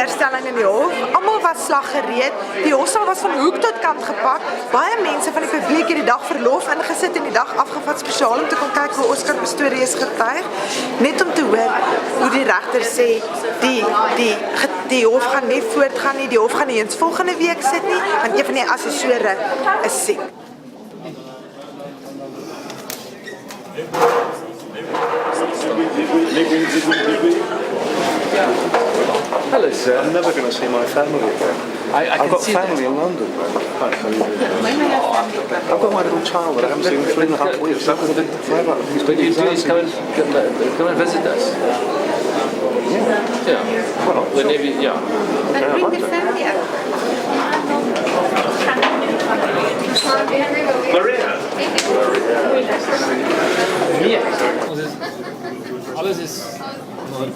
teleurstelling in die hof. Almal was slaggereed. Die hofsaal was van hoek tot kant gepak. Baie mense van die publiek het die dag verlof ingesit en die dag afgevat spesiaal om te kom kyk hoe Oscar Pistorius getuig. Net om te hoor hoe die regter sê die hof gaan nie voortgaan nie, die hof gaan nie eens volgende week sit nie, want een van die assessore is siek. Hello, sir. I'm never going to see my family again. I've got family in London. I've got my little child that I haven't seen in 3.5 weeks. That was a bit forever. But you please come and visit us. Yeah. Well, When maybe, yeah. But bring the family up. Maria. Ja. Alles is nog een